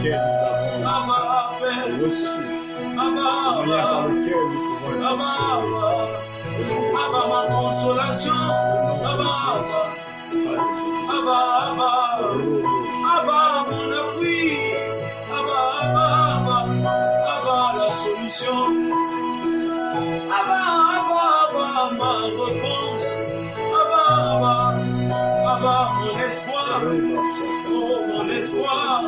laquelle nous avons reçu, la manière par laquelle nous pouvons le recevoir. Ma consolation, mon appui, la solution, ma réponse, mon espoir, oh mon espoir,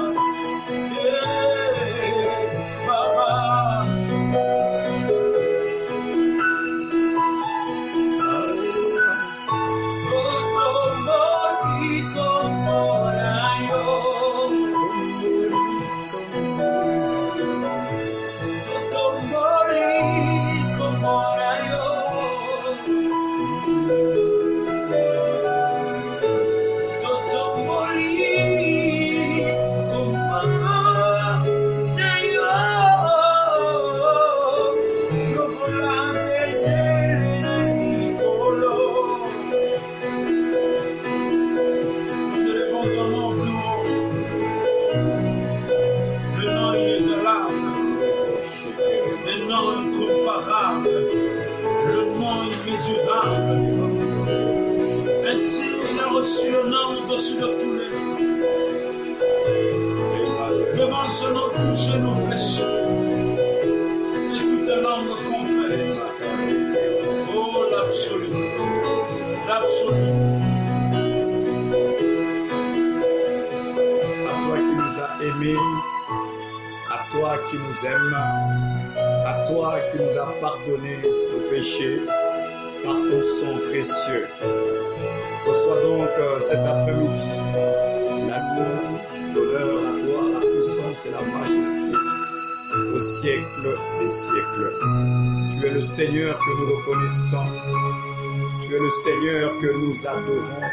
ainsi il a reçu le nom au-dessus de tous les noms. Devant ce nom, tout genou fléchit et toute langue confesse. Oh, l'absolu, l'absolu. À toi qui nous as aimés, à toi qui nous aimes, à toi qui nous as pardonné nos péchés par ton sang précieux. Reçois donc cet après-midi l'amour, l'honneur, la gloire, la puissance et la majesté au siècle des siècles. Tu es le Seigneur que nous reconnaissons. Tu es le Seigneur que nous adorons.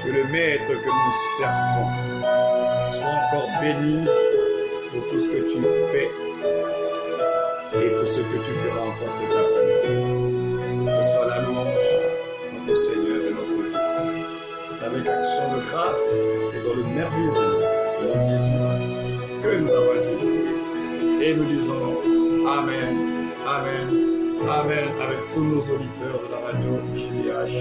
Tu es le Maître que nous servons. Sois encore béni pour tout ce que tu fais et pour ce que tu feras encore cet après-midi. Reçois la louange, notre Seigneur et notre Dieu. C'est avec action de grâce et dans le merveilleux nom de Jésus que nous avons ainsi prié. Et nous disons Amen, Amen, Amen avec tous nos auditeurs de la radio JDH.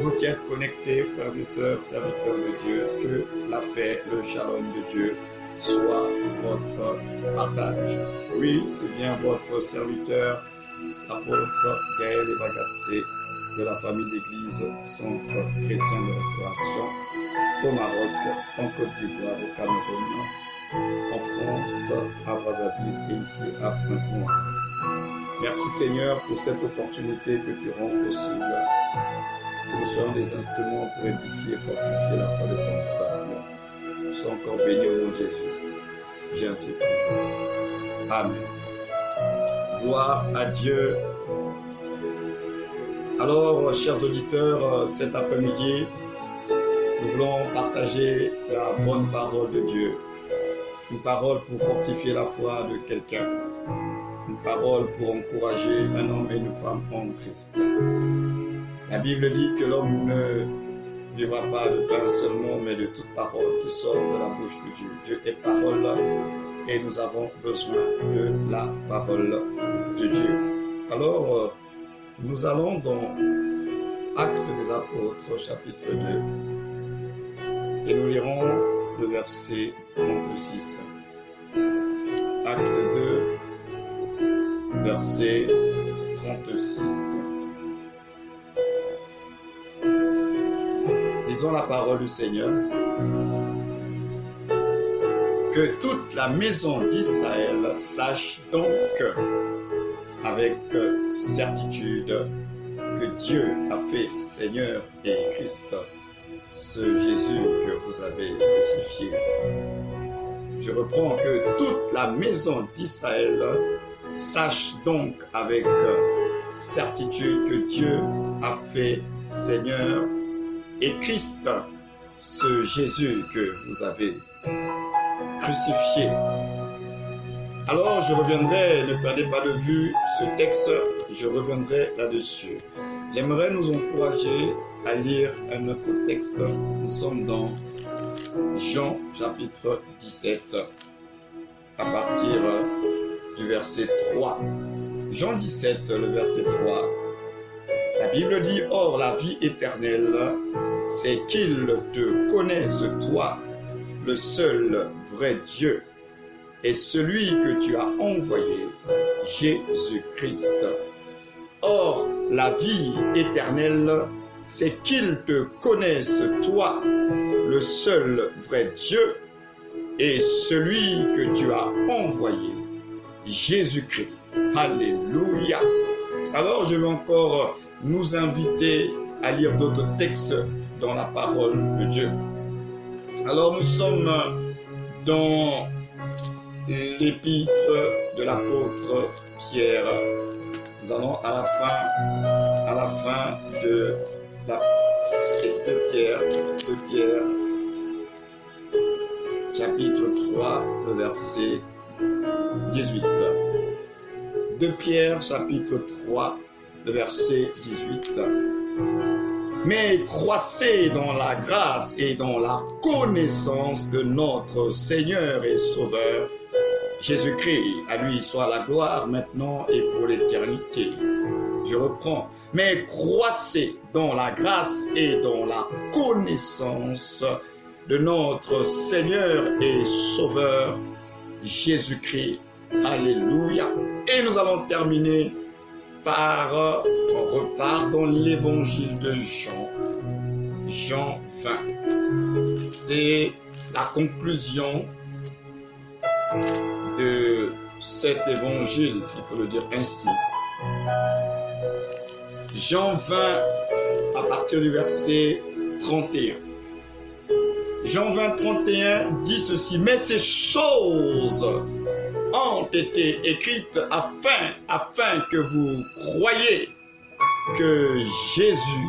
Vous qui êtes connectés, frères et sœurs, serviteurs de Dieu, que la paix, le shalom de Dieu soit votre partage. Oui, c'est bien votre serviteur, apôtre Gaël Evagatsé de la famille d'église Centre Chrétien de Restauration au Maroc, en Côte d'Ivoire, au Cameroun, en France, à Brazzaville et ici à Pointe-Noire. Merci Seigneur pour cette opportunité que tu rends possible, que nous soyons des instruments pour édifier et fortifier la foi de ton peuple. Sois encore béni au nom de Jésus. J'ai ainsi prié. Amen. Gloire à Dieu. Alors, chers auditeurs, cet après-midi, nous voulons partager la bonne parole de Dieu. Une parole pour fortifier la foi de quelqu'un. Une parole pour encourager un homme et une femme en Christ. La Bible dit que l'homme ne vivra pas de pain seulement, mais de toute parole qui sort de la bouche de Dieu. Dieu est parole et nous avons besoin de la parole de Dieu. Alors, nous allons dans Actes des Apôtres, chapitre 2, et nous lirons le verset 36. Acte 2, verset 36. Lisons la parole du Seigneur. Que toute la maison d'Israël sache donc avec certitude que Dieu a fait Seigneur et Christ, ce Jésus que vous avez crucifié. Je reprends, que toute la maison d'Israël sache donc avec certitude que Dieu a fait Seigneur et Christ, ce Jésus que vous avez crucifié. Alors je reviendrai, ne perdez pas de vue ce texte, je reviendrai là-dessus. J'aimerais nous encourager à lire un autre texte. Nous sommes dans Jean chapitre 17, à partir du verset 3. Jean 17, le verset 3. La Bible dit, « Or la vie éternelle, c'est qu'ils te connaissent, toi, le seul vrai Dieu, et celui que tu as envoyé, Jésus-Christ. Or la vie éternelle, c'est qu'ils te connaissent, toi, le seul vrai Dieu, et celui que tu as envoyé, Jésus-Christ. » Alléluia. Alors je vais encore nous inviter à lire d'autres textes dans la parole de Dieu. Alors nous sommes dans l'épître de l'apôtre Pierre. Nous allons à la fin de Pierre, chapitre 3, le verset 18. De Pierre, chapitre 3, le verset 18. Mais croissez dans la grâce et dans la connaissance de notre Seigneur et Sauveur, Jésus-Christ. À lui soit la gloire maintenant et pour l'éternité. Je reprends. Mais croissez dans la grâce et dans la connaissance de notre Seigneur et Sauveur, Jésus-Christ. Alléluia. Et nous allons terminer par, on repart dans l'évangile de Jean. Jean 20. C'est la conclusion de cet évangile, s'il faut le dire ainsi. Jean 20, à partir du verset 31. Jean 20, 31 dit ceci, « Mais ces choses ont été écrites afin que vous croyiez que Jésus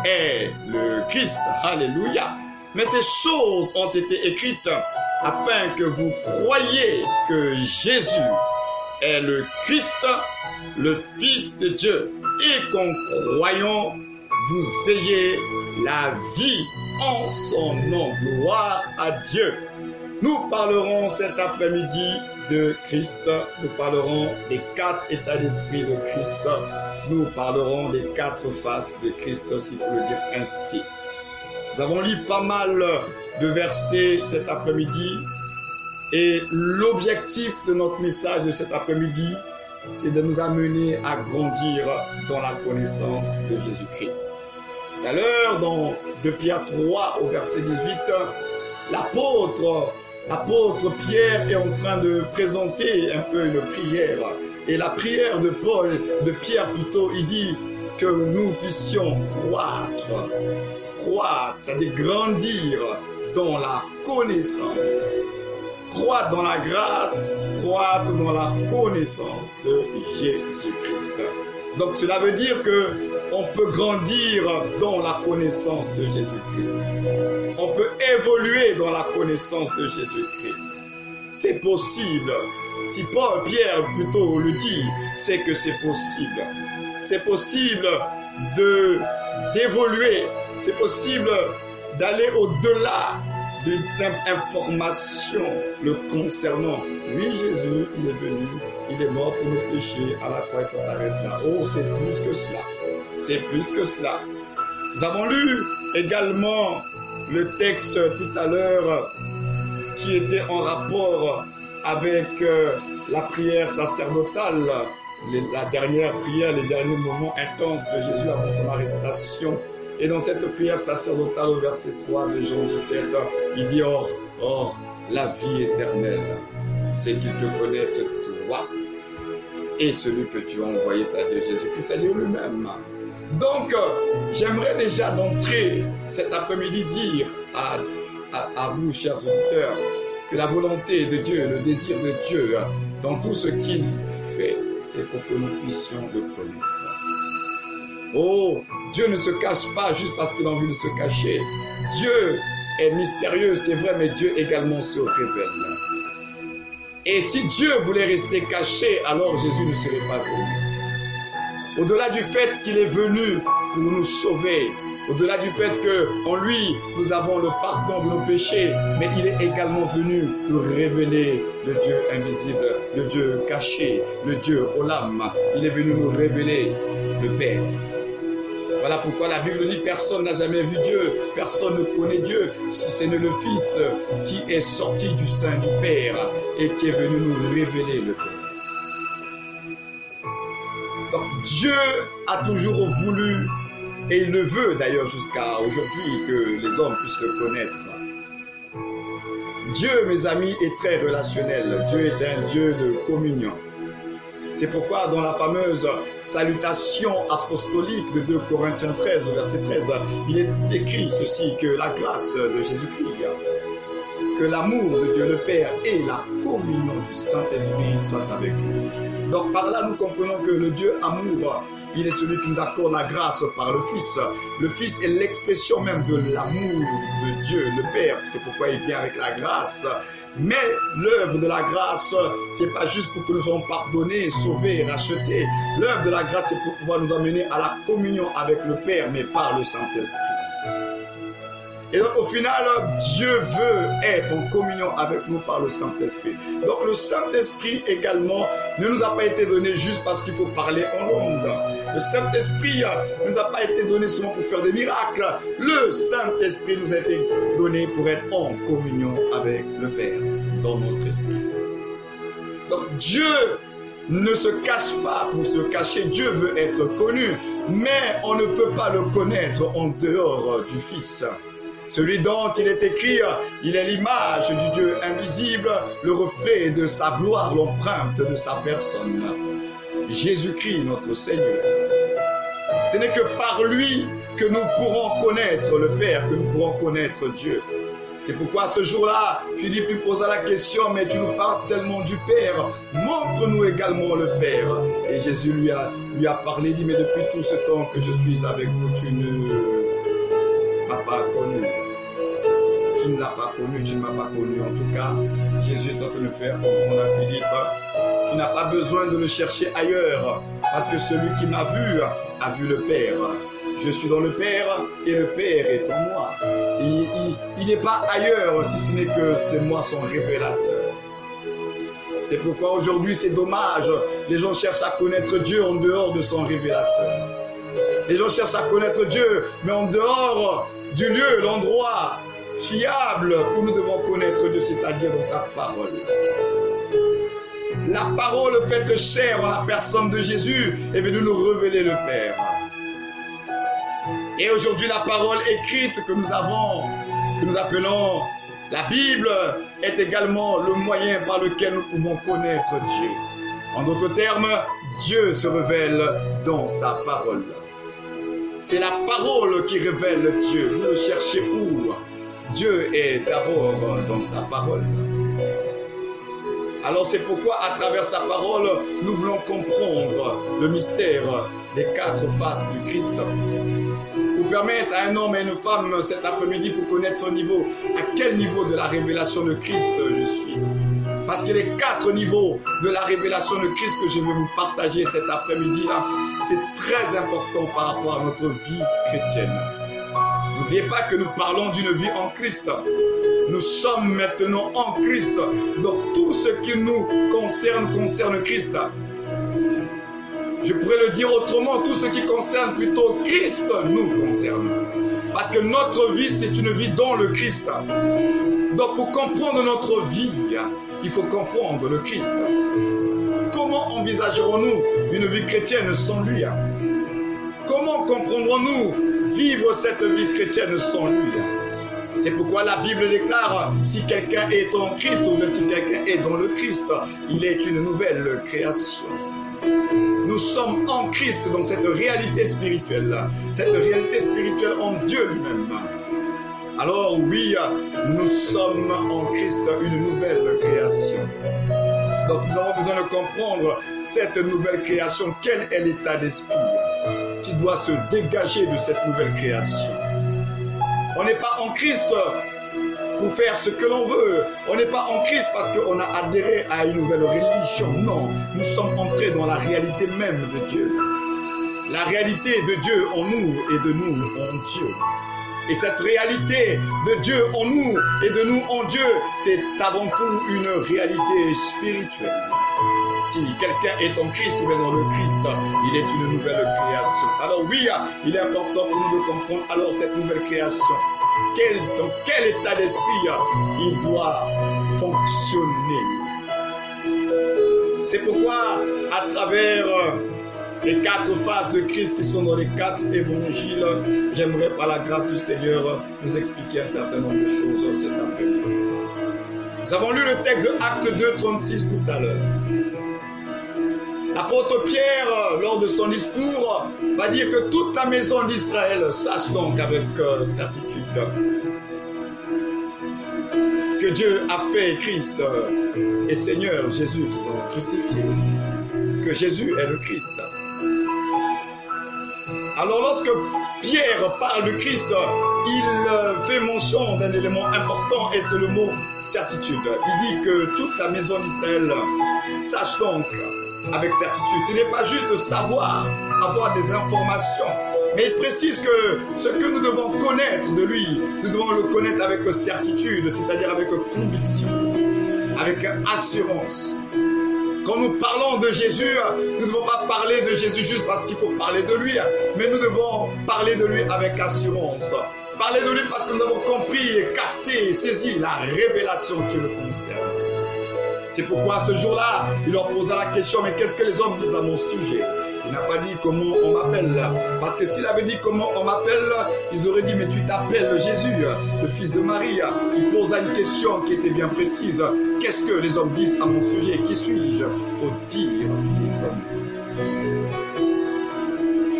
est le Christ. » Alléluia. « Mais ces choses ont été écrites afin que vous croyiez que Jésus est le Christ, le Fils de Dieu, et qu'en croyant, vous ayez la vie en son nom. Gloire à Dieu. » Nous parlerons cet après-midi de Christ, nous parlerons des 4 états d'esprit de Christ, nous parlerons des 4 faces de Christ, s'il faut le dire ainsi. Nous avons lu pas mal de versets cet après-midi et l'objectif de notre message de cet après-midi, c'est de nous amener à grandir dans la connaissance de Jésus-Christ. Tout à l'heure, dans 2 Pierre 3 au verset 18, l'apôtre Pierre est en train de présenter un peu une prière. Et la prière de Pierre plutôt, il dit que nous puissions croître, c'est-à-dire grandir dans la connaissance, croître dans la grâce, croître dans la connaissance de Jésus-Christ. Donc cela veut dire que on peut grandir dans la connaissance de Jésus-Christ. On peut évoluer dans la connaissance de Jésus-Christ. C'est possible. Si Pierre plutôt le dit, c'est que c'est possible. C'est possible d'évoluer. C'est possible d'aller au-delà d'une simple information le concernant. Oui, Jésus, il est venu, il est mort pour nos péchés, à la croix et ça s'arrête là. Oh, c'est plus que cela. C'est plus que cela. Nous avons lu également le texte tout à l'heure qui était en rapport avec la prière sacerdotale, la dernière prière, les derniers moments intenses de Jésus avant son arrestation. Et dans cette prière sacerdotale au verset 3 de Jean 17, il dit « Or, la vie éternelle, c'est qu'ils te connaissent toi et celui que tu as envoyé, c'est-à-dire Jésus-Christ, c'est-à-dire lui-même. » Donc, j'aimerais déjà d'entrer cet après-midi dire à vous, chers auditeurs, que la volonté de Dieu, le désir de Dieu, dans tout ce qu'il fait, c'est pour que nous puissions le connaître. Oh, Dieu ne se cache pas juste parce qu'il a envie de se cacher. Dieu est mystérieux, c'est vrai, mais Dieu également se révèle. Et si Dieu voulait rester caché, alors Jésus ne serait pas venu. Au-delà du fait qu'il est venu pour nous sauver, Au-delà du fait qu'en lui, nous avons le pardon de nos péchés, mais il est également venu nous révéler le Dieu invisible, le Dieu caché, le Dieu Olam. Il est venu nous révéler le Père. Voilà pourquoi la Bible dit personne n'a jamais vu Dieu, personne ne connaît Dieu, si ce n'est le Fils qui est sorti du sein du Père et qui est venu nous révéler le Père. Donc Dieu a toujours voulu, et il le veut d'ailleurs jusqu'à aujourd'hui, que les hommes puissent le connaître. Dieu, mes amis, est très relationnel. Dieu est un Dieu de communion. C'est pourquoi dans la fameuse salutation apostolique de 2 Corinthiens 13, verset 13, il est écrit ceci, que la grâce de Jésus-Christ, que l'amour de Dieu le Père et la communion du Saint-Esprit soient avec nous. Donc par là, nous comprenons que le Dieu amour, il est celui qui nous accorde la grâce par le Fils. Le Fils est l'expression même de l'amour de Dieu, le Père. C'est pourquoi il vient avec la grâce. Mais l'œuvre de la grâce, c'est pas juste pour que nous soyons pardonnés, sauvés, rachetés. L'œuvre de la grâce, c'est pour pouvoir nous amener à la communion avec le Père, mais par le Saint-Esprit. Et donc au final, Dieu veut être en communion avec nous par le Saint-Esprit. Donc le Saint-Esprit également ne nous a pas été donné juste parce qu'il faut parler en langue. Le Saint-Esprit ne nous a pas été donné seulement pour faire des miracles. Le Saint-Esprit nous a été donné pour être en communion avec le Père dans notre esprit. Donc Dieu ne se cache pas pour se cacher. Dieu veut être connu, mais on ne peut pas le connaître en dehors du Fils. Celui dont il est écrit, il est l'image du Dieu invisible, le reflet de sa gloire, l'empreinte de sa personne. Jésus-Christ, notre Seigneur. Ce n'est que par lui que nous pourrons connaître le Père, que nous pourrons connaître Dieu. C'est pourquoi ce jour-là, Philippe lui posa la question, mais tu nous parles tellement du Père, montre-nous également le Père. Et Jésus lui a parlé, dit, mais depuis tout ce temps que je suis avec vous, tu ne m'as pas connu. Tu ne l'as pas connu, tu ne m'as pas connu. En tout cas, Jésus est en train de faire comprendre à Philippe, tu n'as pas besoin de le chercher ailleurs, parce que celui qui m'a vu a vu le Père. Je suis dans le Père et le Père est en moi. Il n'est pas ailleurs si ce n'est que c'est moi son révélateur. C'est pourquoi aujourd'hui c'est dommage. Les gens cherchent à connaître Dieu en dehors de son révélateur. Les gens cherchent à connaître Dieu, mais en dehors du lieu, l'endroit fiable où nous devons connaître Dieu, c'est-à-dire dans sa parole. La parole faite chair en la personne de Jésus est venue nous révéler le Père. Et aujourd'hui, la parole écrite que nous avons, que nous appelons la Bible, est également le moyen par lequel nous pouvons connaître Dieu. En d'autres termes, Dieu se révèle dans sa parole. C'est la parole qui révèle Dieu. Vous le cherchez où? Dieu est d'abord dans sa parole. Alors c'est pourquoi à travers sa parole, nous voulons comprendre le mystère des 4 faces du Christ. Pour permettre à un homme et une femme cet après-midi pour connaître son niveau, à quel niveau de la révélation de Christ je suis. Parce que les 4 niveaux de la révélation de Christ que je vais vous partager cet après-midi-là, c'est très important par rapport à notre vie chrétienne. N'oubliez pas que nous parlons d'une vie en Christ. Nous sommes maintenant en Christ. Donc tout ce qui nous concerne Christ. Je pourrais le dire autrement, tout ce qui concerne plutôt Christ nous concerne. Parce que notre vie, c'est une vie dans le Christ. Donc pour comprendre notre vie, il faut comprendre le Christ. Comment envisagerons-nous une vie chrétienne sans lui? Comment comprendrons-nous vivre cette vie chrétienne sans lui? C'est pourquoi la Bible déclare, si quelqu'un est en Christ, ou bien si quelqu'un est dans le Christ, il est une nouvelle création. Nous sommes en Christ dans cette réalité spirituelle en Dieu lui-même. Alors oui, nous sommes en Christ une nouvelle création. Donc nous avons besoin de comprendre cette nouvelle création, quel est l'état d'esprit qui doit se dégager de cette nouvelle création. On n'est pas en Christ pour faire ce que l'on veut. On n'est pas en Christ parce qu'on a adhéré à une nouvelle religion. Non, nous sommes entrés dans la réalité même de Dieu. la réalité de Dieu en nous et de nous en Dieu. Et cette réalité de Dieu en nous et de nous en Dieu, c'est avant tout une réalité spirituelle. Si quelqu'un est en Christ ou bien dans le Christ, il est une nouvelle création. Alors oui, il est important pour nous de comprendre alors cette nouvelle création. Dans quel état d'esprit il doit fonctionner. C'est pourquoi, à travers les 4 phases de Christ qui sont dans les 4 évangiles, j'aimerais par la grâce du Seigneur nous expliquer un certain nombre de choses cet après-midi. Nous avons lu le texte de Actes 2, 36 tout à l'heure. L'apôtre Pierre, lors de son discours, va dire que toute la maison d'Israël sache donc avec certitude que Dieu a fait Christ et Seigneur Jésus qu'ils ont crucifié, que Jésus est le Christ. Alors lorsque Pierre parle de Christ, il fait mention d'un élément important et c'est le mot certitude. Il dit que toute la maison d'Israël sache donc avec certitude. Ce n'est pas juste savoir, avoir des informations, mais il précise que ce que nous devons connaître de lui, nous devons le connaître avec certitude, c'est-à-dire avec conviction, avec assurance. Quand nous parlons de Jésus, nous ne devons pas parler de Jésus juste parce qu'il faut parler de lui, mais nous devons parler de lui avec assurance. Parler de lui parce que nous avons compris, capté, saisi la révélation qui le concerne. C'est pourquoi ce jour-là, il leur posa la question, mais qu'est-ce que les hommes disent à mon sujet? Il n'a pas dit comment on m'appelle. Parce que s'il avait dit comment on m'appelle, ils auraient dit, mais tu t'appelles Jésus, le fils de Marie. Il posa une question qui était bien précise. Qu'est-ce que les hommes disent à mon sujet? Qui suis-je au dire des hommes?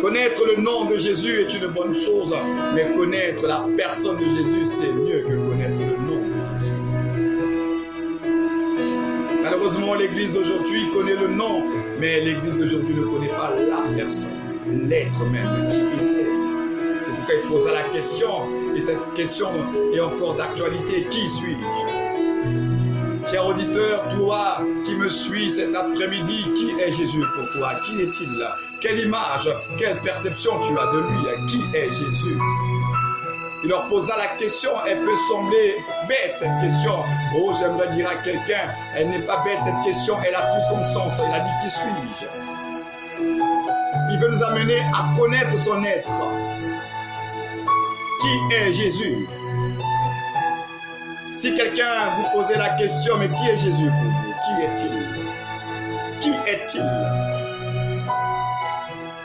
Connaître le nom de Jésus est une bonne chose, mais connaître la personne de Jésus, c'est mieux que connaître le nom de Jésus. Malheureusement, l'Église d'aujourd'hui connaît le nom, mais l'Église d'aujourd'hui ne connaît pas la personne, l'être même qui il est. C'est pourquoi il posa la question, et cette question est encore d'actualité. Qui suis-je? Cher auditeur, toi qui me suis cet après-midi, qui est Jésus pour toi? Qui est-il? Quelle image, quelle perception tu as de lui? Qui est Jésus? Il leur posa la question, elle peut sembler bête cette question. Oh, j'aimerais dire à quelqu'un, elle n'est pas bête cette question, elle a tout son sens. Il a dit, qui suis-je? Il veut nous amener à connaître son être. Qui est Jésus? Si quelqu'un vous posait la question, mais qui est Jésus pour vous? Qui est-il? Qui est-il?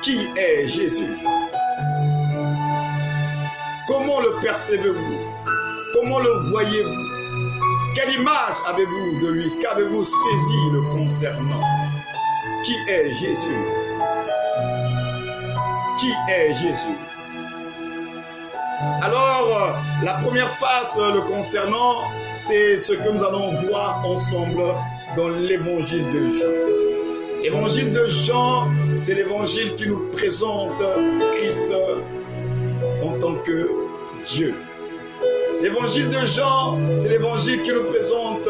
Qui est Jésus? Comment le percevez-vous? Comment le voyez-vous? Quelle image avez-vous de lui? Qu'avez-vous saisi le concernant? Qui est Jésus? Qui est Jésus? Alors, la première phase le concernant, c'est ce que nous allons voir ensemble dans l'évangile de Jean. L'évangile de Jean, c'est l'évangile qui nous présente Christ en tant que Dieu. L'évangile de Jean, c'est l'évangile qui nous présente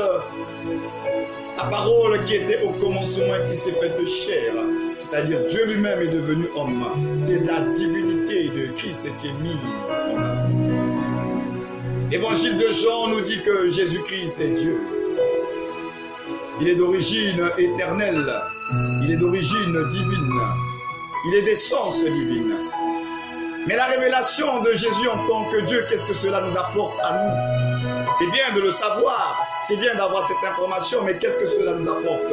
la parole qui était au commencement et qui s'est faite chair. C'est-à-dire Dieu lui-même est devenu homme. C'est la divinité de Christ qui est mise en avant. L'évangile de Jean nous dit que Jésus-Christ est Dieu. Il est d'origine éternelle. Il est d'origine divine. Il est d'essence divine. Mais la révélation de Jésus en tant que Dieu, qu'est-ce que cela nous apporte à nous? C'est bien de le savoir, c'est bien d'avoir cette information, mais qu'est-ce que cela nous apporte?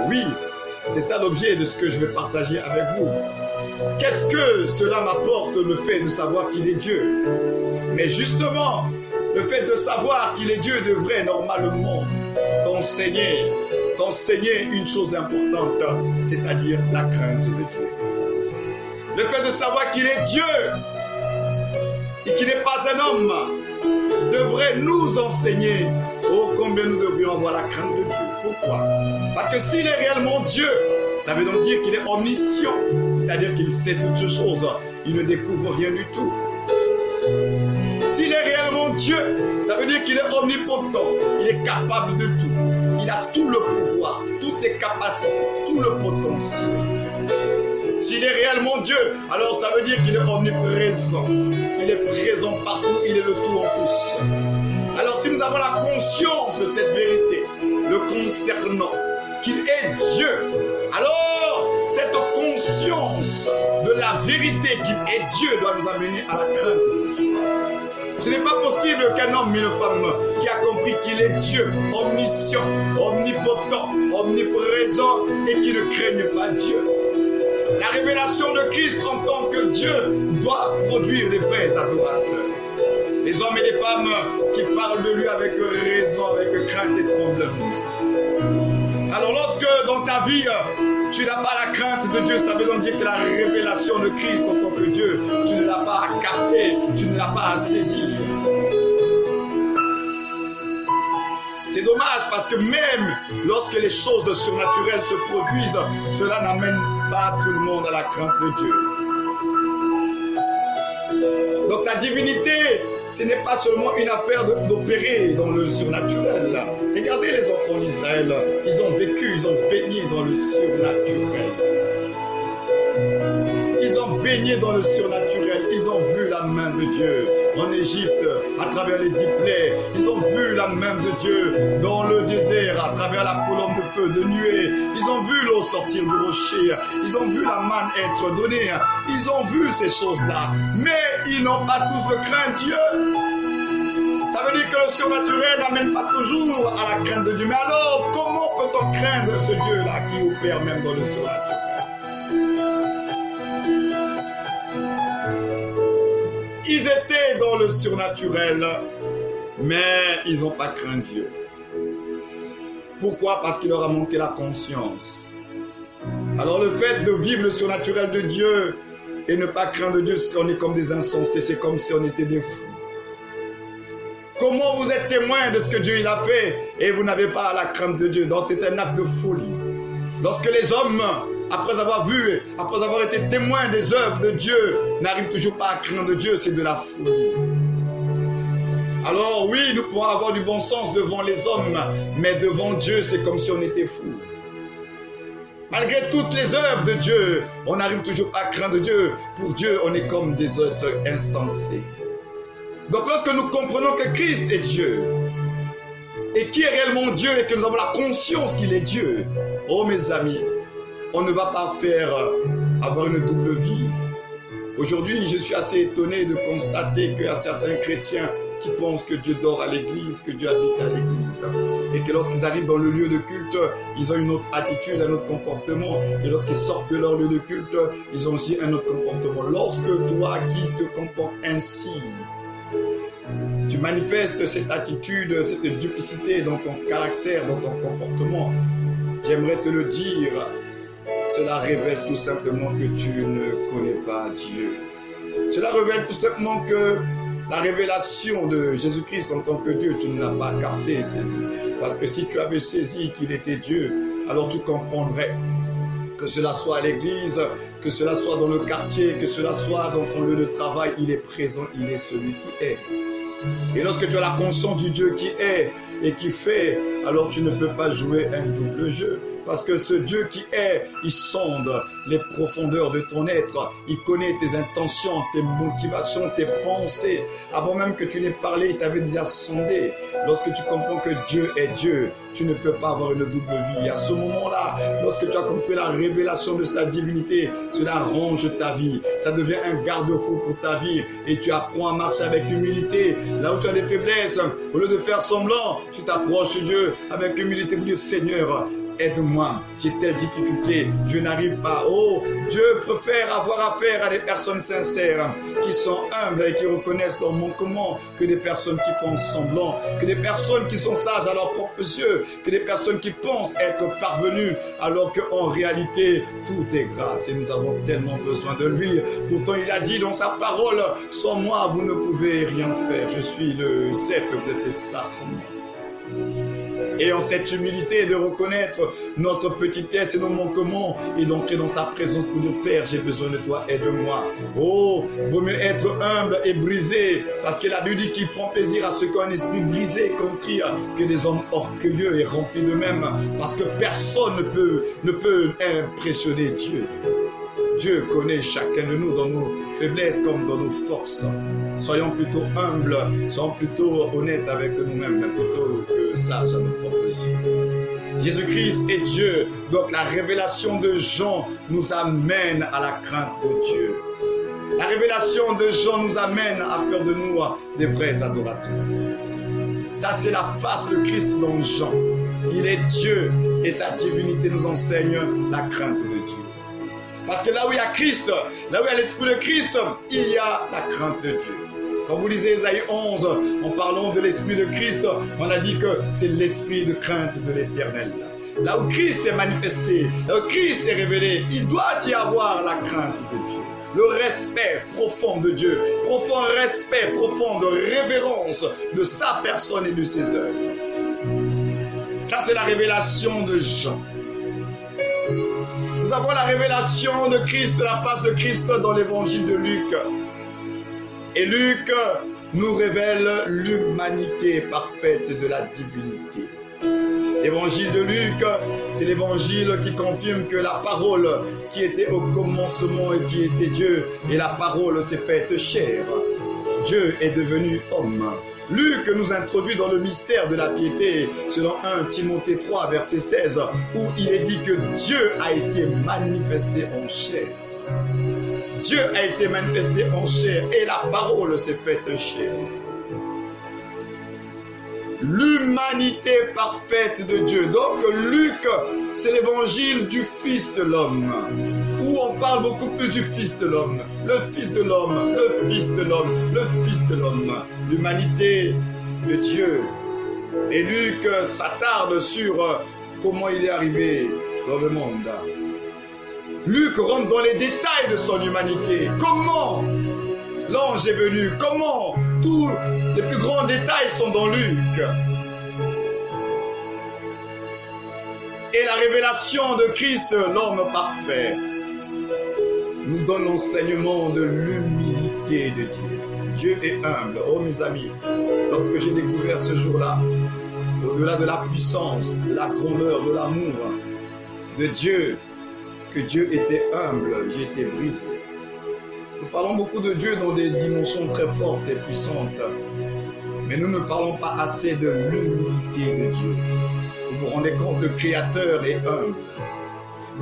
Oui, c'est ça l'objet de ce que je vais partager avec vous. Qu'est-ce que cela m'apporte, le fait de savoir qu'il est Dieu? Mais justement, le fait de savoir qu'il est Dieu devrait normalement t'enseigner une chose importante, c'est-à-dire la crainte de Dieu. Le fait de savoir qu'il est Dieu et qu'il n'est pas un homme devrait nous enseigner combien nous devrions avoir la crainte de Dieu. Pourquoi? Parce que s'il est réellement Dieu, ça veut donc dire qu'il est omniscient, c'est-à-dire qu'il sait toutes choses, il ne découvre rien du tout. S'il est réellement Dieu, ça veut dire qu'il est omnipotent, il est capable de tout, il a tout le pouvoir, toutes les capacités, tout le potentiel. S'il est réellement Dieu, alors ça veut dire qu'il est omniprésent. Il est présent partout, il est le tout en tous. Alors si nous avons la conscience de cette vérité, le concernant, qu'il est Dieu, alors cette conscience de la vérité qu'il est Dieu doit nous amener à la crainte de Dieu. Ce n'est pas possible qu'un homme et une femme qui a compris qu'il est Dieu, omniscient, omnipotent, omniprésent et qui ne craigne pas Dieu. La révélation de Christ en tant que Dieu doit produire des vrais adorateurs. Les hommes et les femmes qui parlent de lui avec raison, avec crainte et tremblement. Alors lorsque dans ta vie, tu n'as pas la crainte de Dieu, ça veut donc dire que la révélation de Christ en tant que Dieu, tu ne l'as pas à capter, tu ne l'as pas à saisir. C'est dommage parce que même lorsque les choses surnaturelles se produisent, cela n'amène pas tout le monde à la crainte de Dieu. Donc sa divinité, ce n'est pas seulement une affaire d'opérer dans le surnaturel. Regardez les enfants d'Israël, ils ont vécu, ils ont baigné dans le surnaturel. Ils ont baigné dans le surnaturel, ils ont vu la main de Dieu en Égypte à travers les 10 plaies. Ils ont vu la main de Dieu dans le désert à travers la colonne de feu, de nuée. Ils ont vu l'eau sortir du rocher. Ils ont vu la manne être donnée. Ils ont vu ces choses-là. Mais ils n'ont pas tous craint Dieu. Ça veut dire que le surnaturel n'amène pas toujours à la crainte de Dieu. Mais alors, comment peut-on craindre ce Dieu-là qui opère même dans le surnaturel? Ils étaient dans le surnaturel, mais ils n'ont pas craint Dieu. Pourquoi? Parce qu'il leur a manqué la conscience. Alors le fait de vivre le surnaturel de Dieu et ne pas craindre Dieu, on est comme des insensés, c'est comme si on était des fous. Comment vous êtes témoin de ce que Dieu il a fait et vous n'avez pas la crainte de Dieu? Donc c'est un acte de folie. Lorsque les hommes, après avoir vu, après avoir été témoins des œuvres de Dieu, n'arrivent toujours pas à craindre Dieu, c'est de la folie. Alors oui, nous pouvons avoir du bon sens devant les hommes, mais devant Dieu, c'est comme si on était fous. Malgré toutes les œuvres de Dieu, on n'arrive toujours pas à craindre Dieu. Pour Dieu, on est comme des êtres insensés. Donc lorsque nous comprenons que Christ est Dieu, et qui est réellement Dieu, et que nous avons la conscience qu'il est Dieu, oh mes amis, on ne va pas faire avoir une double vie. Aujourd'hui, je suis assez étonné de constater qu'il y a certains chrétiens qui pensent que Dieu dort à l'église, que Dieu habite à l'église. Et que lorsqu'ils arrivent dans le lieu de culte, ils ont une autre attitude, un autre comportement. Et lorsqu'ils sortent de leur lieu de culte, ils ont aussi un autre comportement. Lorsque toi qui te comportes ainsi, tu manifestes cette attitude, cette duplicité dans ton caractère, dans ton comportement, j'aimerais te le dire, cela révèle tout simplement que tu ne connais pas Dieu. Cela révèle tout simplement que la révélation de Jésus-Christ en tant que Dieu, tu ne l'as pas capté, saisi. Parce que si tu avais saisi qu'il était Dieu, alors tu comprendrais que cela soit à l'église, que cela soit dans le quartier, que cela soit dans ton lieu de travail, il est présent, il est celui qui est. Et lorsque tu as la conscience du Dieu qui est et qui fait, alors tu ne peux pas jouer un double jeu. Parce que ce Dieu qui est, il sonde les profondeurs de ton être. Il connaît tes intentions, tes motivations, tes pensées. Avant même que tu n'aies parlé, il t'avait déjà sondé. Lorsque tu comprends que Dieu est Dieu, tu ne peux pas avoir une double vie. À ce moment-là, lorsque tu as compris la révélation de sa divinité, cela range ta vie. Ça devient un garde-fou pour ta vie. Et tu apprends à marcher avec humilité. Là où tu as des faiblesses, au lieu de faire semblant, tu t'approches de Dieu avec humilité pour dire Seigneur, aide-moi, j'ai telle difficulté, je n'arrive pas. Oh, Dieu préfère avoir affaire à des personnes sincères, qui sont humbles et qui reconnaissent leur manquement, que des personnes qui font semblant, que des personnes qui sont sages à leurs propres yeux, que des personnes qui pensent être parvenues, alors qu'en réalité, tout est grâce et nous avons tellement besoin de lui. Pourtant, il a dit dans sa parole, sans moi, vous ne pouvez rien faire. Je suis le cep, vous êtes les sacrements. Et en cette humilité de reconnaître notre petitesse et nos manquements et d'entrer dans sa présence pour dire Père, j'ai besoin de toi, aide-moi. Oh, vaut mieux être humble et brisé, parce que la Bible dit qu'il prend plaisir à ce qu'un esprit brisé contrit que des hommes orgueilleux et remplis d'eux-mêmes, parce que personne ne peut impressionner Dieu. Dieu connaît chacun de nous dans nos faiblesses comme dans nos forces. Soyons plutôt humbles, soyons plutôt honnêtes avec nous-mêmes, mais plutôt que sages à nos propres yeux. Jésus-Christ est Dieu, donc la révélation de Jean nous amène à la crainte de Dieu. La révélation de Jean nous amène à faire de nous des vrais adorateurs. Ça, c'est la face de Christ dans Jean. Il est Dieu et sa divinité nous enseigne la crainte de Dieu. Parce que là où il y a Christ, là où il y a l'Esprit de Christ, il y a la crainte de Dieu. Quand vous lisez Ésaïe 11, en parlant de l'Esprit de Christ, on a dit que c'est l'Esprit de crainte de l'Éternel. Là où Christ est manifesté, là où Christ est révélé, il doit y avoir la crainte de Dieu. Le respect profond de Dieu, profond respect, profonde révérence de sa personne et de ses œuvres. Ça, c'est la révélation de Jean. Nous avons la révélation de Christ, la face de Christ dans l'évangile de Luc. Et Luc nous révèle l'humanité parfaite de la divinité. L'évangile de Luc, c'est l'évangile qui confirme que la parole qui était au commencement et qui était Dieu, et la parole s'est faite chair. Dieu est devenu homme. Luc nous introduit dans le mystère de la piété, selon 1 Timothée 3, verset 16, où il est dit que Dieu a été manifesté en chair. Dieu a été manifesté en chair et la parole s'est faite chair. L'humanité parfaite de Dieu. Donc Luc, c'est l'évangile du Fils de l'homme, où on parle beaucoup plus du Fils de l'homme. Le Fils de l'homme, le Fils de l'homme, le Fils de l'homme. L'humanité de Dieu. Et Luc s'attarde sur comment il est arrivé dans le monde. Luc rentre dans les détails de son humanité. Comment l'ange est venu, comment tous les plus grands détails sont dans Luc. Et la révélation de Christ, l'homme parfait, nous donne l'enseignement de l'humilité de Dieu. Dieu est humble. Oh mes amis, lorsque j'ai découvert ce jour-là, au-delà de la puissance, de la grandeur, de l'amour de Dieu, que Dieu était humble, j'ai été brisé. Nous parlons beaucoup de Dieu dans des dimensions très fortes et puissantes, mais nous ne parlons pas assez de l'humilité de Dieu. Vous vous rendez compte, le Créateur est humble.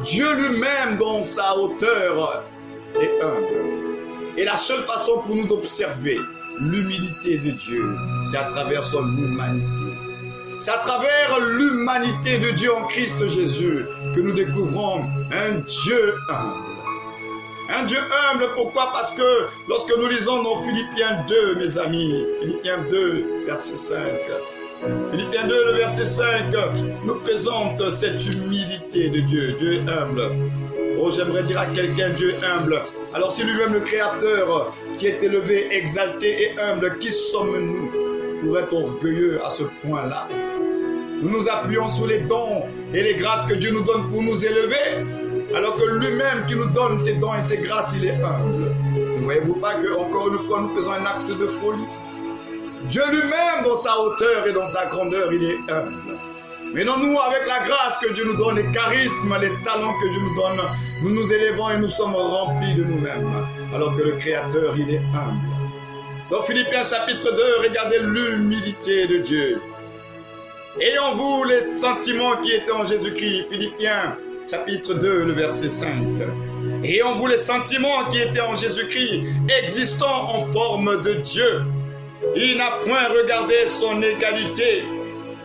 Dieu lui-même, dans sa hauteur, est humble. Et la seule façon pour nous d'observer l'humilité de Dieu, c'est à travers son humanité. C'est à travers l'humanité de Dieu en Christ Jésus que nous découvrons un Dieu humble. Un Dieu humble, pourquoi? Parce que lorsque nous lisons dans Philippiens 2, mes amis, Philippiens 2, verset 5, Philippiens 2, le verset 5, nous présente cette humilité de Dieu. Dieu est humble. Oh, j'aimerais dire à quelqu'un, Dieu est humble. Alors si lui-même le Créateur, qui est élevé, exalté et humble, qui sommes-nous pour être orgueilleux à ce point-là? Nous nous appuyons sur les dons et les grâces que Dieu nous donne pour nous élever, alors que lui-même qui nous donne ses dons et ses grâces, il est humble. Ne voyez-vous pas que, encore une fois, nous faisons un acte de folie? Dieu lui-même, dans sa hauteur et dans sa grandeur, il est humble. Mais non, nous, avec la grâce que Dieu nous donne, les charismes, les talents que Dieu nous donne, nous nous élevons et nous sommes remplis de nous-mêmes, alors que le Créateur, il est humble. Dans Philippiens chapitre 2, regardez l'humilité de Dieu. Ayant vous les sentiments qui étaient en Jésus-Christ, Philippiens chapitre 2, le verset 5. Ayant vous les sentiments qui étaient en Jésus-Christ, existant en forme de Dieu, il n'a point regardé son égalité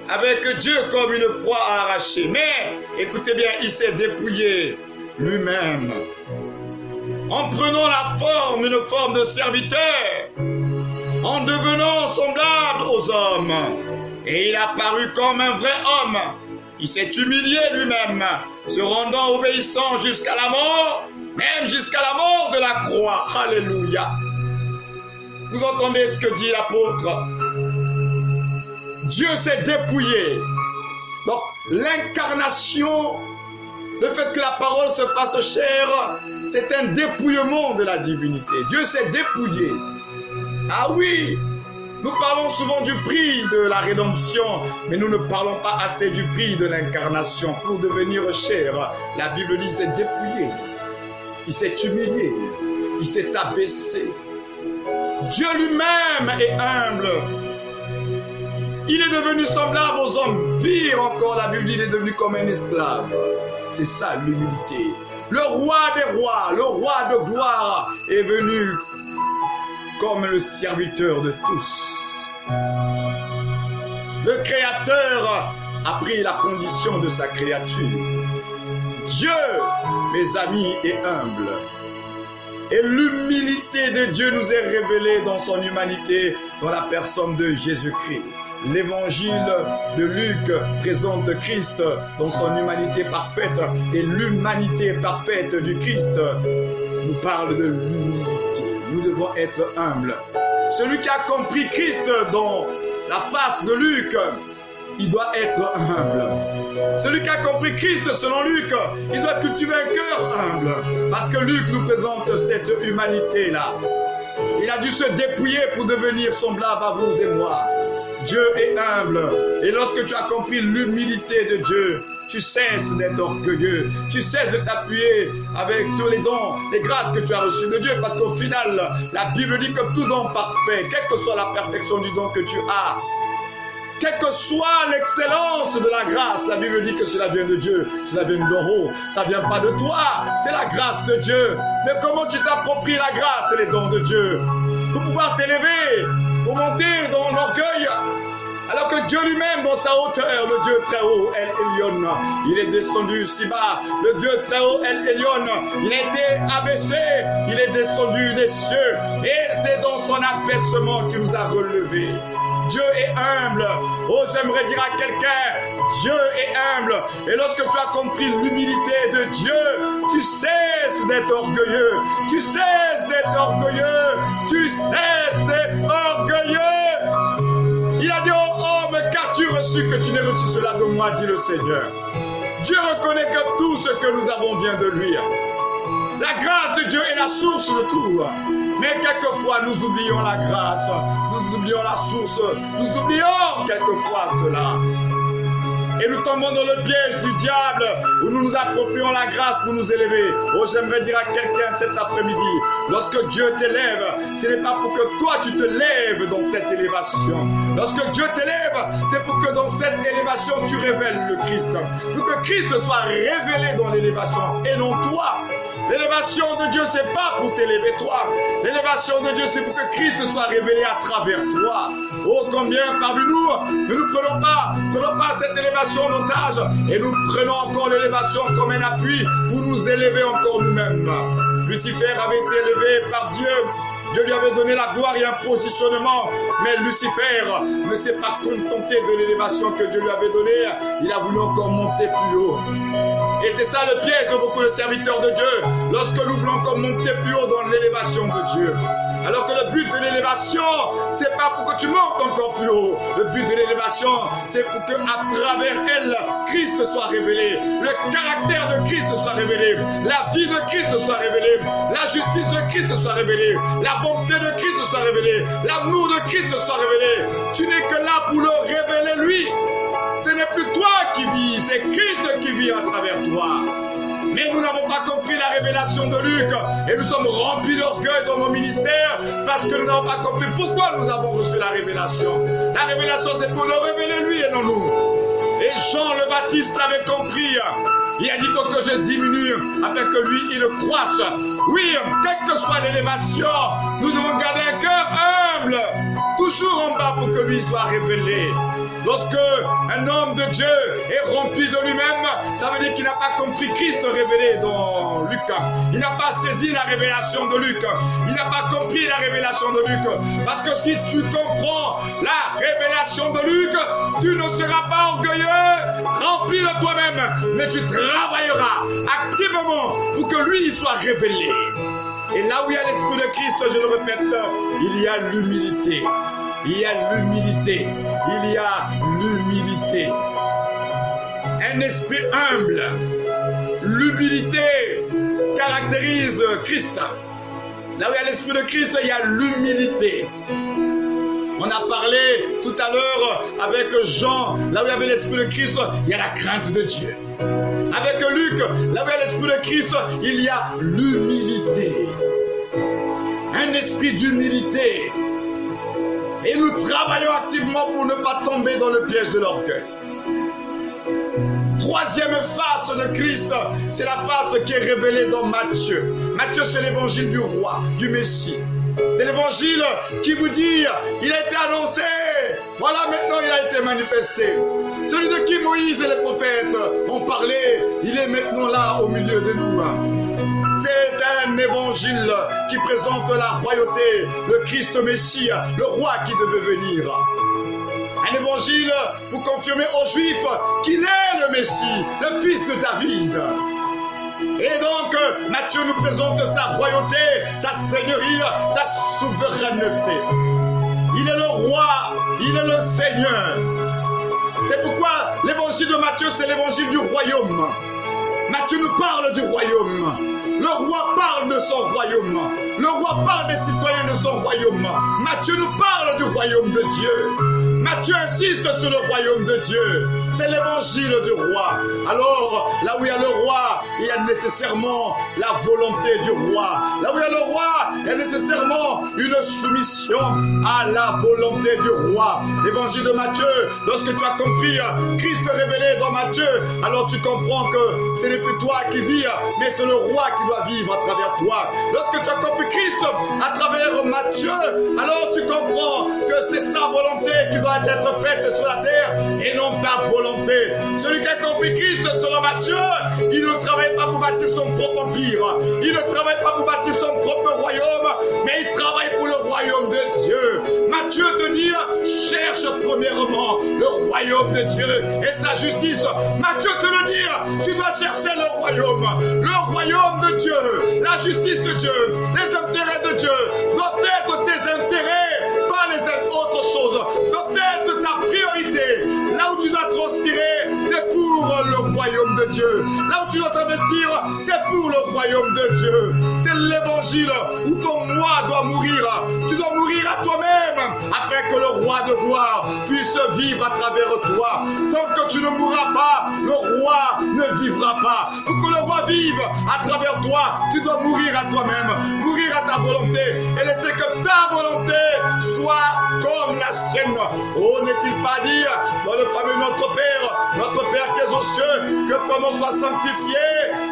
avec Dieu comme une proie à arracher. Mais, écoutez bien, il s'est dépouillé lui-même en prenant la forme, une forme de serviteur, en devenant semblable aux hommes. Et il a paru comme un vrai homme. Il s'est humilié lui-même, se rendant obéissant jusqu'à la mort, même jusqu'à la mort de la croix. Alléluia. Vous entendez ce que dit l'apôtre? Dieu s'est dépouillé. Donc, l'incarnation, le fait que la parole se fasse chair, c'est un dépouillement de la divinité. Dieu s'est dépouillé. Ah oui, nous parlons souvent du prix de la rédemption, mais nous ne parlons pas assez du prix de l'incarnation pour devenir chair. La Bible dit c'est dépouillé. il s'est humilié, il s'est abaissé. Dieu lui-même est humble. Il est devenu semblable aux hommes. Pire encore, la Bible dit, il est devenu comme un esclave. C'est ça l'humilité. Le roi des rois, le roi de gloire est venu comme le serviteur de tous. Le Créateur a pris la condition de sa créature. Dieu, mes amis, est humble. Et l'humilité de Dieu nous est révélée dans son humanité, dans la personne de Jésus-Christ. L'évangile de Luc présente Christ dans son humanité parfaite, et l'humanité parfaite du Christ nous parle de l'humilité. Nous devons être humbles. Celui qui a compris Christ dans la face de Luc, il doit être humble. Celui qui a compris Christ selon Luc, il doit cultiver un cœur humble. Parce que Luc nous présente cette humanité-là. Il a dû se dépouiller pour devenir semblable à vous et moi. Dieu est humble. Et lorsque tu as compris l'humilité de Dieu, tu cesses d'être orgueilleux. Tu cesses de t'appuyer sur les dons, les grâces que tu as reçues de Dieu. Parce qu'au final, la Bible dit que tout don parfait, quelle que soit la perfection du don que tu as, quelle que soit l'excellence de la grâce, la Bible dit que cela vient de Dieu, cela vient d'en haut, ça ne vient pas de toi, c'est la grâce de Dieu. Mais comment tu t'appropries la grâce et les dons de Dieu pour pouvoir t'élever, pour monter dans l'orgueil, alors que Dieu lui-même, dans sa hauteur, le Dieu très haut, El Elyon, il est descendu si bas. Le Dieu très haut, El Elyon, il a été abaissé, il est descendu des cieux. Et c'est dans son abaissement qu'il nous a relevés. Dieu est humble. Oh, j'aimerais dire à quelqu'un, Dieu est humble. Et lorsque tu as compris l'humilité de Dieu, tu cesses d'être orgueilleux. Tu cesses d'être orgueilleux. Tu cesses d'être orgueilleux. Il a dit, oh homme, qu'as-tu reçu que tu n'aies reçu cela de moi, dit le Seigneur. Dieu reconnaît que tout ce que nous avons vient de lui. La grâce de Dieu est la source de tout. Mais quelquefois, nous oublions la grâce, nous oublions la source, nous oublions quelquefois cela. Et nous tombons dans le piège du diable où nous nous approprions la grâce pour nous élever. Oh, j'aimerais dire à quelqu'un cet après-midi, lorsque Dieu t'élève, ce n'est pas pour que toi tu te lèves dans cette élévation. Lorsque Dieu t'élève, c'est pour que dans cette élévation tu révèles le Christ. Pour que Christ soit révélé dans l'élévation et non toi. L'élévation de Dieu, c'est pas pour t'élever toi. L'élévation de Dieu, c'est pour que Christ soit révélé à travers toi. Oh, combien parmi nous, ne nous prenons pas cette élévation en otage et nous prenons encore l'élévation comme un appui pour nous élever encore nous-mêmes. Lucifer avait été élevé par Dieu. Dieu lui avait donné la gloire et un positionnement, mais Lucifer ne s'est pas contenté de l'élévation que Dieu lui avait donnée. Il a voulu encore monter plus haut. Et c'est ça le piège de beaucoup de serviteurs de Dieu, lorsque nous voulons encore monter plus haut dans l'élévation de Dieu. Alors que le but de l'élévation, c'est pas pour que tu montes encore plus haut. Le but de l'élévation, c'est pour que à travers elle, Christ soit révélé, le caractère de Christ soit révélé, la vie de Christ soit révélée, la justice de Christ soit révélée, la bonté de Christ soit révélée, l'amour de Christ soit révélé. Tu n'es que là pour le révéler lui. Ce n'est plus toi qui vis, c'est Christ qui vit à travers toi. Mais nous n'avons pas compris la révélation de Luc et nous sommes remplis d'orgueil dans nos ministères parce que nous n'avons pas compris pourquoi nous avons reçu la révélation. La révélation, c'est pour le révéler lui et non nous. Et Jean le Baptiste l'avait compris. Il a dit que je diminue afin que lui, il croisse. Oui, quelle que soit l'élévation, nous devons garder un cœur humble, toujours en bas pour que lui soit révélé. Lorsque un homme de Dieu est rempli de lui-même, ça veut dire qu'il n'a pas compris Christ révélé dans Luc. Il n'a pas saisi la révélation de Luc. Il n'a pas compris la révélation de Luc. Parce que si tu comprends la révélation de Luc, tu ne seras pas orgueilleux, rempli de toi-même, mais tu travailleras activement pour que lui soit révélé. Et là où il y a l'Esprit de Christ, je le répète, il y a l'humilité. Il y a l'humilité. Il y a l'humilité. Un esprit humble. L'humilité caractérise Christ. Là où il y a l'Esprit de Christ, il y a l'humilité. On a parlé tout à l'heure avec Jean, là où il y avait l'Esprit de Christ, il y a la crainte de Dieu. Avec Luc, là où il y a l'Esprit de Christ, il y a l'humilité. Un esprit d'humilité. Et nous travaillons activement pour ne pas tomber dans le piège de l'orgueil. Troisième face de Christ, c'est la face qui est révélée dans Matthieu. Matthieu, c'est l'évangile du roi, du Messie. C'est l'évangile qui vous dit, il a été annoncé, voilà maintenant il a été manifesté. Celui de qui Moïse et les prophètes ont parlé, il est maintenant là au milieu de nous. C'est un évangile qui présente la royauté, le Christ Messie, le roi qui devait venir. Un évangile pour confirmer aux Juifs qu'il est le Messie, le fils de David. Et donc, Matthieu nous présente sa royauté, sa seigneurie, sa souveraineté. Il est le roi, il est le Seigneur. C'est pourquoi l'évangile de Matthieu, c'est l'évangile du royaume. Matthieu nous parle du royaume. Le roi parle de son royaume. Le roi parle des citoyens de son royaume. Matthieu nous parle du royaume de Dieu. Matthieu insiste sur le royaume de Dieu. C'est l'évangile du roi. Alors, là où il y a le roi, il y a nécessairement la volonté du roi. Là où il y a le roi, il y a nécessairement une soumission à la volonté du roi. L'évangile de Matthieu, lorsque tu as compris Christ révélé dans Matthieu, alors tu comprends que ce n'est plus toi qui vis, mais c'est le roi qui doit vivre à travers toi. Lorsque tu as compris Christ à travers Matthieu, alors tu comprends que c'est sa volonté qui doit être faite sur la terre et non ta volonté. Celui qui a compris Christ selon Matthieu, il ne travaille pas pour bâtir son propre empire, il ne travaille pas pour bâtir son propre royaume, mais il travaille pour le royaume de Dieu. Matthieu te dit, cherche premièrement le royaume de Dieu et sa justice. Matthieu te le dit, tu dois chercher le royaume de Dieu, la justice de Dieu, les intérêts de Dieu, doivent être tes intérêts, pas les autres choses, doivent être ta priorité. Là où tu dois transpirer, c'est pour le royaume de Dieu. Là où tu dois t'investir, c'est pour le royaume de Dieu. C'est l'évangile où ton moi doit mourir. Tu dois mourir à toi-même afin que le roi de gloire puisse vivre à travers toi. Tant que tu ne mourras pas, le roi ne vivra pas. Pour que le roi vive à travers toi, tu dois mourir à toi-même, mourir à ta volonté et laisser que ta volonté soit comme la sienne. Oh, n'est-il pas dit dans le fameux Notre Père qui est aux cieux, que ton nom soit sanctifié,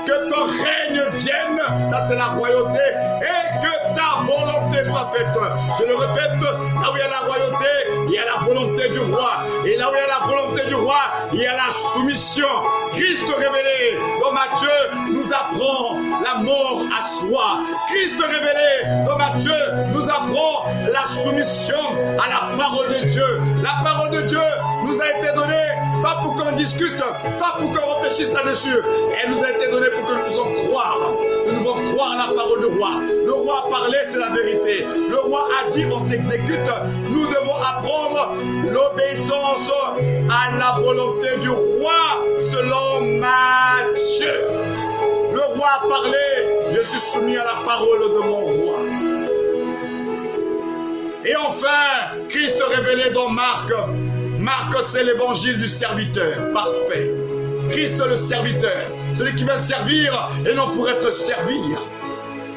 que ton règne vienne, ça c'est la royauté, et que ta volonté soit faite. Je le répète, là où il y a la royauté, il y a la volonté du roi, et là où il y a la volonté du roi, il y a la soumission. Christ révélé dans Matthieu nous apprend la mort à soi. Christ révélé dans Matthieu nous apprend la soumission à la parole de Dieu. La parole de Dieu nous a été donnée pas pour qu'on discute, pas pour qu'on réfléchisse là-dessus. Elle nous a été donnée pour que nous puissions croire. Nous devons croire à la parole du roi. Le roi a parlé, c'est la vérité. Le roi a dit, on s'exécute. Nous devons apprendre l'obéissance à la volonté du roi selon Matthieu. Le roi a parlé, je suis soumis à la parole de mon roi. Et enfin, Christ révélé dans Marc. Marc, c'est l'évangile du serviteur parfait. Christ le serviteur, celui qui va servir et non pour être servi.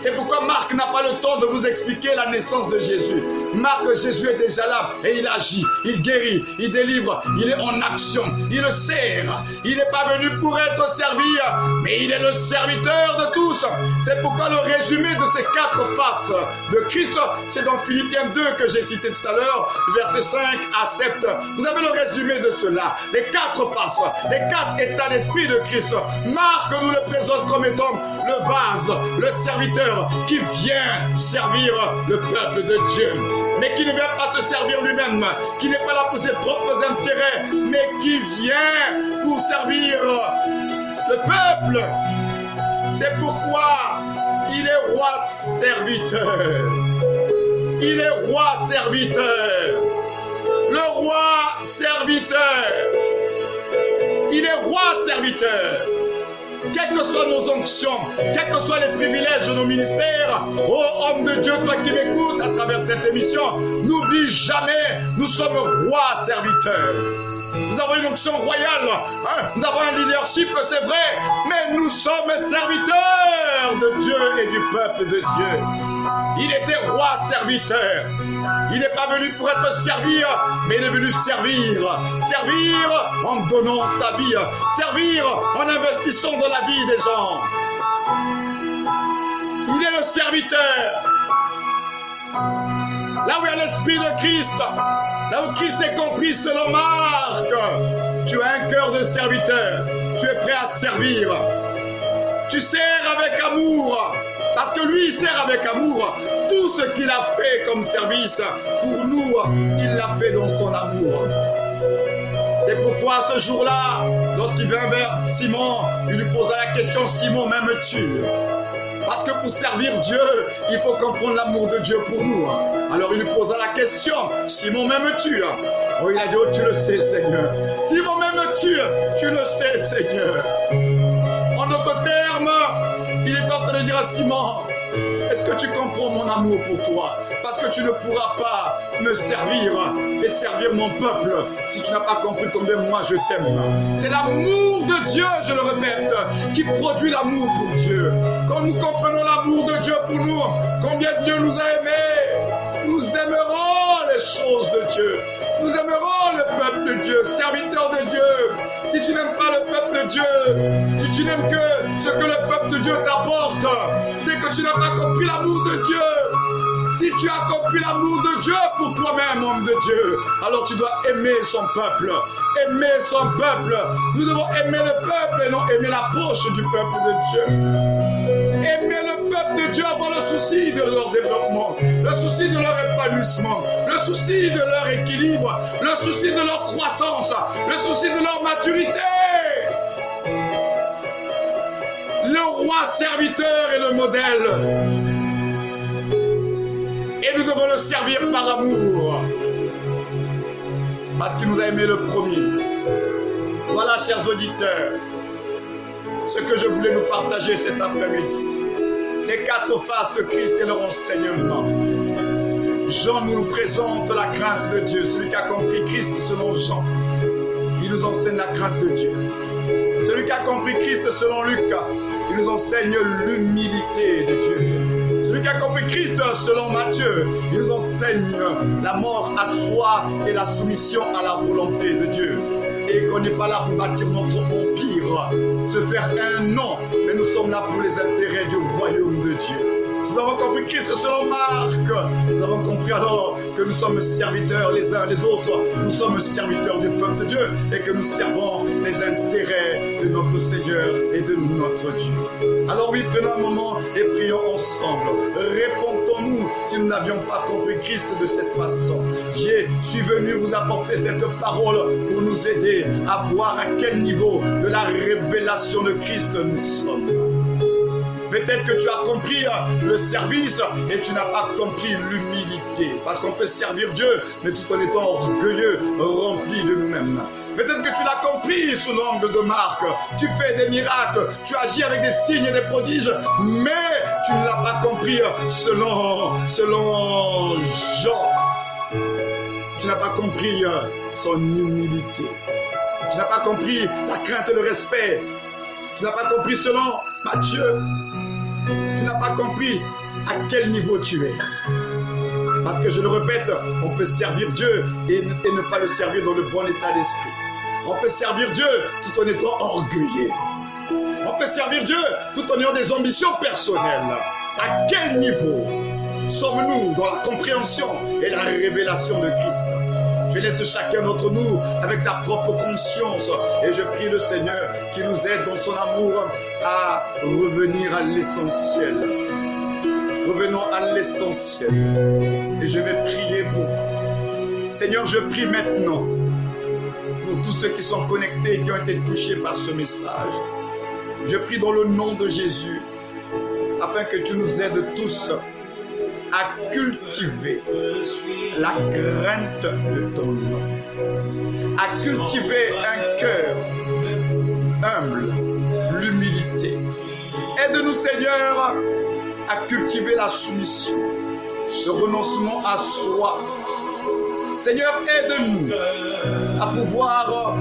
C'est pourquoi Marc n'a pas le temps de vous expliquer la naissance de Jésus. Marc, Jésus est déjà là et il agit, il guérit, il délivre, il est en action, il le sert. Il n'est pas venu pour être servi, mais il est le serviteur de tous. C'est pourquoi le résumé de ces 4 faces de Christ, c'est dans Philippiens 2 que j'ai cité tout à l'heure, versets 5 à 7. Vous avez le résumé de cela, les 4 faces, les 4 états d'esprit de Christ. Marc nous le présente comme étant le vase, le serviteur, qui vient servir le peuple de Dieu, mais qui ne vient pas se servir lui-même, qui n'est pas là pour ses propres intérêts, mais qui vient pour servir le peuple. C'est pourquoi il est roi serviteur. Il est roi serviteur. Le roi serviteur. Il est roi serviteur. quelles que soient nos onctions, quels que soient les privilèges de nos ministères, oh homme de Dieu, toi qui m'écoutes à travers cette émission, n'oublie jamais, nous sommes rois serviteurs. Nous avons une onction royale, hein? Nous avons un leadership, c'est vrai, mais nous sommes serviteurs de Dieu et du peuple de Dieu. Il était roi serviteur. Il n'est pas venu pour être servi, mais il est venu servir. Servir en donnant sa vie. Servir en investissant dans la vie des gens. Il est le serviteur. Là où il y a l'esprit de Christ, là où Christ est compris selon Marc, tu as un cœur de serviteur. Tu es prêt à servir. Tu sers avec amour. Parce que lui, il sert avec amour. Tout ce qu'il a fait comme service, pour nous, il l'a fait dans son amour. C'est pourquoi ce jour-là, lorsqu'il vint vers Simon, il lui posa la question, Simon, m'aimes-tu? Parce que pour servir Dieu, il faut comprendre l'amour de Dieu pour nous. Alors il lui posa la question, Simon, m'aimes-tu? Oh, il a dit, oh, tu le sais, Seigneur. Simon, m'aimes-tu? Tu le sais, Seigneur. En d'autres termes, il est en train de dire à Simon, est-ce que tu comprends mon amour pour toi? Parce que tu ne pourras pas me servir et servir mon peuple si tu n'as pas compris combien moi je t'aime. C'est l'amour de Dieu, je le répète, qui produit l'amour pour Dieu. Quand nous comprenons l'amour de Dieu pour nous, combien Dieu nous a aimés, nous aimerons les choses de Dieu. Nous aimerons le peuple de Dieu, serviteur de Dieu. Si tu n'aimes pas le peuple de Dieu, si tu n'aimes que ce que le peuple de Dieu t'apporte, c'est que tu n'as pas compris l'amour de Dieu. Si tu as compris l'amour de Dieu pour toi-même, homme de Dieu, alors tu dois aimer son peuple. Aimer son peuple. Nous devons aimer le peuple et non aimer l'approche du peuple de Dieu. Aimer le peuple de Dieu, avoir le souci de leur développement, le souci de leur épanouissement, le souci de leur équilibre, le souci de leur croissance, le souci de leur maturité. Le roi serviteur est le modèle. Et nous devons le servir par amour. Parce qu'il nous a aimé le premier. Voilà, chers auditeurs, ce que je voulais nous partager cet après-midi. Les 4 faces de Christ et leur enseignement. Jean nous présente la crainte de Dieu. Celui qui a compris Christ selon Jean, il nous enseigne la crainte de Dieu. Celui qui a compris Christ selon Luc, il nous enseigne l'humilité de Dieu. Celui qui a compris Christ selon Matthieu, il nous enseigne la mort à soi et la soumission à la volonté de Dieu. Et qu'on n'est pas là pour bâtir notre empire, se faire un nom, mais nous sommes là pour les intérêts du royaume de Dieu. Nous avons compris Christ selon Marc. Nous avons compris alors que nous sommes serviteurs les uns les autres. Nous sommes serviteurs du peuple de Dieu et que nous servons les intérêts de notre Seigneur et de notre Dieu. Alors oui, prenons un moment et prions ensemble. Répondons-nous si nous n'avions pas compris Christ de cette façon. Je suis venu vous apporter cette parole pour nous aider à voir à quel niveau de la révélation de Christ nous sommes. Peut-être que tu as compris le service et tu n'as pas compris l'humilité. Parce qu'on peut servir Dieu, mais tout en étant orgueilleux, rempli de nous-mêmes. Peut-être que tu l'as compris sous l'angle de Marc. Tu fais des miracles, tu agis avec des signes et des prodiges, mais tu ne l'as pas compris selon Jean. Tu n'as pas compris son humilité. Tu n'as pas compris la crainte et le respect. Tu n'as pas compris selon Matthieu. Tu n'as pas compris à quel niveau tu es. Parce que je le répète, on peut servir Dieu et ne pas le servir dans le bon état d'esprit. On peut servir Dieu tout en étant orgueilleux. On peut servir Dieu tout en ayant des ambitions personnelles. À quel niveau sommes-nous dans la compréhension et la révélation de Christ? Je laisse chacun d'entre nous avec sa propre conscience et je prie le Seigneur qui nous aide dans son amour à revenir à l'essentiel. Revenons à l'essentiel. Et je vais prier pour vous. Seigneur, je prie maintenant pour tous ceux qui sont connectés et qui ont été touchés par ce message. Je prie dans le nom de Jésus afin que tu nous aides tous à cultiver la crainte de ton nom, à cultiver un cœur humble, l'humilité. Aide-nous, Seigneur, à cultiver la soumission, le renoncement à soi. Seigneur, aide-nous à pouvoir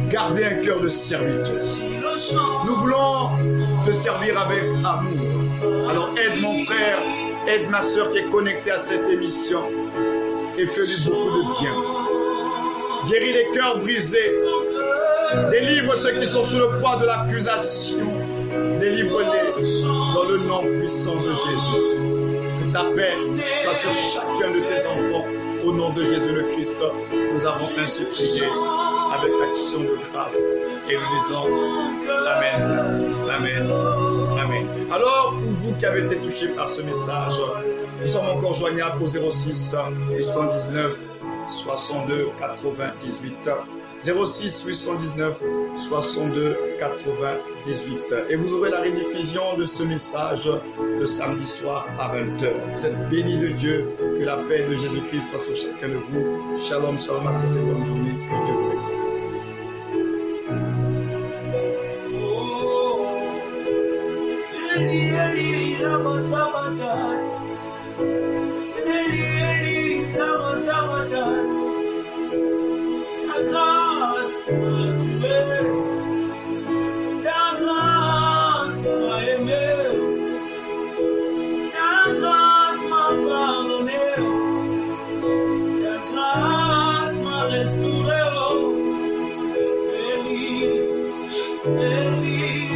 garder un cœur de serviteur. Nous voulons te servir avec amour. Alors aide mon frère, aide ma soeur qui est connectée à cette émission et fais-lui beaucoup de bien. Guéris les cœurs brisés. Délivre ceux qui sont sous le poids de l'accusation. Délivre-les dans le nom puissant de Jésus. Que ta paix soit sur chacun de tes enfants. Au nom de Jésus le Christ, nous avons ainsi prié avec action de grâce et nous disons Amen, Amen, Amen. Alors, pour vous qui avez été touchés par ce message, nous sommes encore joignables au 06 819 62 98. 06 819 62 98. Et vous aurez la rediffusion de ce message le samedi soir à 20h. Vous êtes bénis de Dieu. Que la paix de Jésus-Christ soit sur chacun de vous. Shalom, shalom à tous et bonne journée. Que Dieu vous Ta grâce m'a aimé, ta grâce m'a pardonné, ta grâce m'a restauré. Béni, béni.